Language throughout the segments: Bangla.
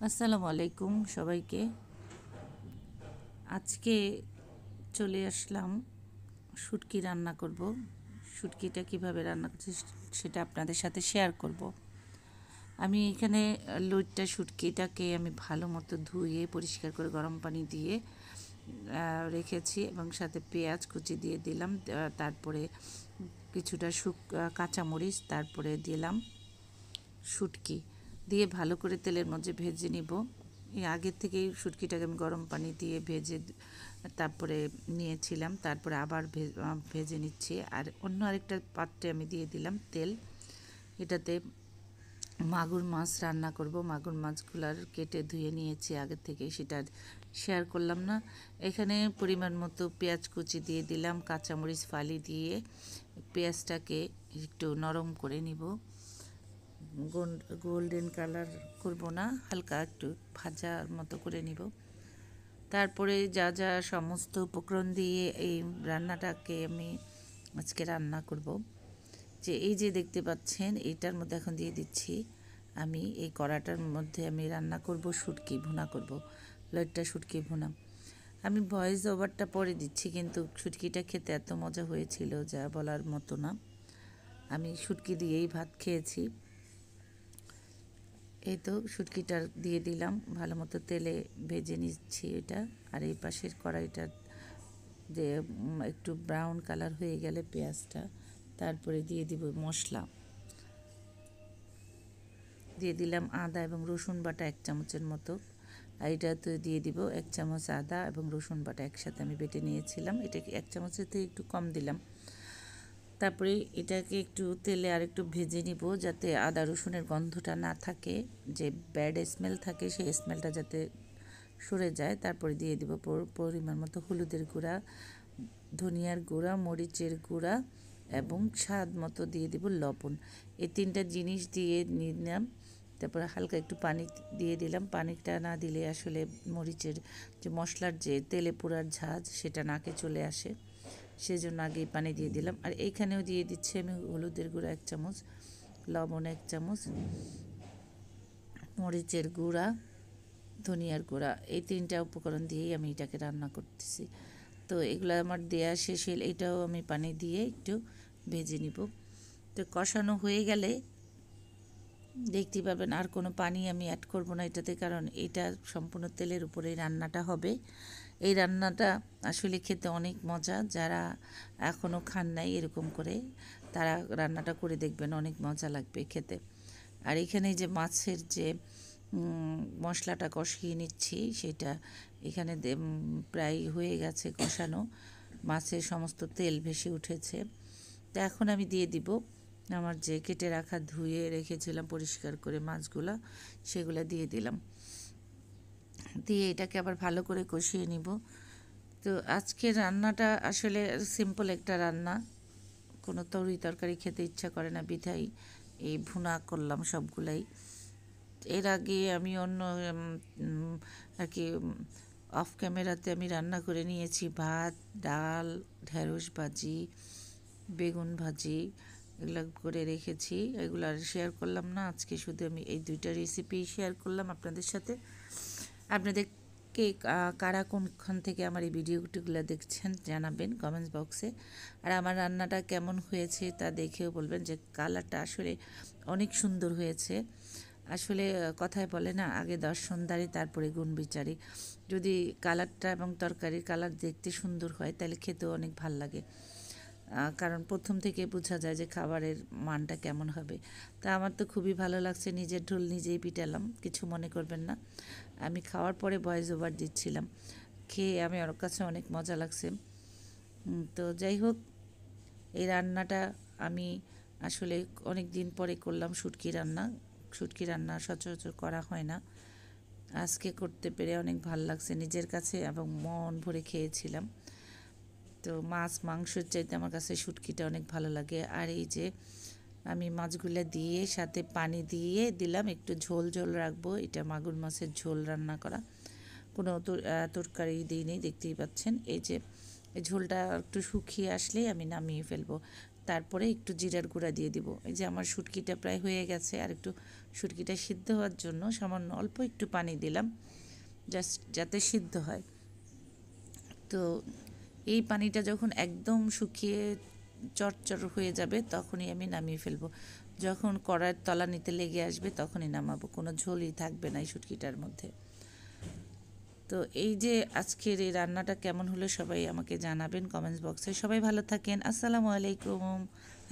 আসসালামু আলাইকুম সবাইকে। আজকে চলে আসলাম শুটকি রান্না করব। শুটকিটা কিভাবে রান্না করছি সেটা আপনাদের সাথে শেয়ার করব। আমি এখানে লইট্টা শুটকিটাকে আমি ভালো মতো ধুয়ে পরিষ্কার করে গরম পানি দিয়ে রেখেছি এবং সাথে পেঁয়াজ কুচি দিয়ে দিলাম। তারপরে কিছুটা কাঁচামরিচ, তারপরে দিলাম শুটকি দিয়ে ভালো করে তেলের মধ্যে ভেজে নিব। এই আগের থেকেই শুটকিটাকে আমি গরম পানি দিয়ে ভেজে তারপরে নিয়েছিলাম, তারপরে আবার ভেজে নিচ্ছি। আর অন্য আরেকটা পাত্রে আমি দিয়ে দিলাম তেল। এটাতে মাগুর মাছ রান্না করব। মাগুর মাছগুলার কেটে ধুয়ে নিয়েছি আগের থেকে, সেটা শেয়ার করলাম না। এখানে পরিমাণ মতো পেঁয়াজ কুচি দিয়ে দিলাম, কাঁচামরিচ ফালি দিয়ে পেঁয়াজটাকে একটু নরম করে নিব। গোল্ডেন কালার করব না, হালকা একটু ভাজার মতো করে নিব। তারপরে যা যা সমস্ত উপকরণ দিয়ে এই রান্নাটাকে আমি আজকে রান্না করব, যে এই যে দেখতে পাচ্ছেন এইটার মধ্যে এখন দিয়ে দিচ্ছি আমি এই কড়াটার মধ্যে আমি রান্না করব শুটকি ভুনা করব, লইট্টা শুটকি ভুনা। আমি ভয়েস ওভারটা পরে দিচ্ছি, কিন্তু শুটকিটা খেতে এত মজা হয়েছিল যা বলার মতো না। আমি শুটকি দিয়েই ভাত খেয়েছি। এই তো শুটকিটা দিয়ে দিলাম, ভালো মতো তেলে ভেজে নিচ্ছি এটা। আর এই পাশের কড়াইটা যে একটু ব্রাউন কালার হয়ে গেলে পেঁয়াজটা, তারপরে দিয়ে দিব মশলা। দিয়ে দিলাম আদা এবং রসুন বাটা 1 চামচের মতো। আর এটাতে দিয়ে দিব 1 চামচ আদা এবং রসুন বাটা একসাথে আমি বেটে নিয়েছিলাম। এটাকে 1 চামচের থেকে একটু কম দিলাম। তারপরে এটাকে একটু তেলে আর একটু ভেজে নিব, যাতে আদা রসুনের গন্ধটা না থাকে, যে ব্যাড স্মেল থাকে সেই স্মেলটা যাতে সরে যায়। তারপরে দিয়ে দিব পরিমাণ মতো হলুদের গুঁড়া, ধনিয়ার গুঁড়া, মরিচের গুঁড়া এবং স্বাদ মতো দিয়ে দিব লবণ। এই 3টা জিনিস দিয়ে নিলাম। তারপরে হালকা একটু পানি দিয়ে দিলাম। পানিটা না দিলে আসলে মরিচের যে মশলার যে তেলে পোড়ার ঝাঁজ সেটা নাকে চলে আসে, সেজন্য আগেই পানি দিয়ে দিলাম। আর এইখানেও দিয়ে দিচ্ছি আমি হলুদের গুঁড়া 1 চামচ, লবণ 1 চামচ, মরিচের গুঁড়া, ধনিয়ার গুঁড়া। এই 3টা উপকরণ দিয়েই আমি এটাকে রান্না করতেছি। তো এগুলো আমার দেয়া শেষ হলে এটাও আমি পানি দিয়ে একটু ভেজে নিব। তো কষানো হয়ে গেলে দেখতে পাবেন আর কোনো পানি আমি অ্যাড করব না এটাতে, কারণ এটা সম্পূর্ণ তেলের উপরেই রান্নাটা হবে। এই রান্নাটা আসলে খেতে অনেক মজা। যারা এখনও খান নাই এরকম করে, তারা রান্নাটা করে দেখবেন, অনেক মজা লাগবে খেতে। আর এখানে যে মাছের যে মশলাটা কষিয়ে নিচ্ছি সেটা এখানে প্রায় হয়ে গেছে কষানো, মাছের সমস্ত তেল ভেসে উঠেছে। তো এখন আমি দিয়ে দিব আমার যে কেটে রাখা ধুয়ে রেখেছিলাম পরিষ্কার করে মাছগুলো, সেগুলো দিয়ে দিলাম। দিয়ে এটাকে আবার ভালো করে কষিয়ে নিব। তো আজকের রান্নাটা আসলে সিম্পল একটা রান্না, কোনো তরকারি খেতে ইচ্ছা করে না, বিধায় এই ভুনা করলাম সবগুলাই। এর আগে আমি অন্য আর কি অফ ক্যামেরাতে আমি রান্না করে নিয়েছি ভাত, ডাল, ঢেঁড়স ভাজি, বেগুন ভাজি, এগুলো করে রেখেছি। এগুলো আর শেয়ার করলাম না, আজকে শুধু আমি এই 2টা রেসিপি শেয়ার করলাম আপনাদের সাথে। আপনাদেরকে কারা কোনখান থেকে আমার এই ভিডিওগুলো দেখছেন জানাবেন কমেন্টস বক্সে। আর আমার রান্নাটা কেমন হয়েছে তা দেখেও বলবেন, যে কালারটা আসলে অনেক সুন্দর হয়েছে। আসলে কথায় বলে না, আগে দর্শনদারি তারপরে গুণ বিচারি। যদি কালারটা এবং তরকারির কালার দেখতে সুন্দর হয় তাহলে খেতেও অনেক ভাল লাগে, কারণ প্রথম থেকে বোঝা যায় যে খাবারের মানটা কেমন হবে। তা আমার তো খুবই ভালো লাগছে, নিজের ঢোল নিজেই পিটালাম, কিছু মনে করবেন না। আমি খাওয়ার পরে ভয়েস ওভার দিচ্ছিলাম, খেয়ে আমি ওর কাছে অনেক মজা লাগছে। তো যাই হোক, এই রান্নাটা আমি আসলে অনেক দিন পরে করলাম শুটকি রান্না। শুটকি রান্না সচরাচর করা হয় না, আজকে করতে পেরে অনেক ভাল লাগছে নিজের কাছে এবং মন ভরে খেয়েছিলাম। তো মাছ মাংসের চাইতে আমার কাছে শুটকিটা অনেক ভালো লাগে। আর এই যে আমি মাছগুলো দিয়ে সাথে পানি দিয়ে দিলাম, একটু ঝোল ঝোল রাখবো। এটা মাগুর মাছের ঝোল রান্না করা, কোনো তরকারি দিইনি, দেখতেই পাচ্ছেন। এই যে এই ঝোলটা একটু শুকিয়ে আসলেই আমি নামিয়ে ফেলবো। তারপরে একটু জিরার গুঁড়া দিয়ে দিব। এই যে আমার শুটকিটা প্রায় হয়ে গেছে, আর একটু শুটকিটা সিদ্ধ হওয়ার জন্য সামান্য অল্প একটু পানি দিলাম, জাস্ট যাতে সিদ্ধ হয়। তো এই পানিটা যখন একদম শুকিয়ে চরচর হয়ে যাবে তখনই আমি নামিয়ে ফেলবো। যখন কড়াইয়ের তলানিতে লেগে আসবে তখনই নামাবো, কোনো ঝোলই থাকবে না এই শুটকিটার মধ্যে। তো এই যে আজকের এই রান্নাটা কেমন হলো সবাই আমাকে জানাবেন কমেন্টস বক্সে। সবাই ভালো থাকেন, আসসালামু আলাইকুম,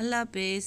আল্লাহ হাফেজ।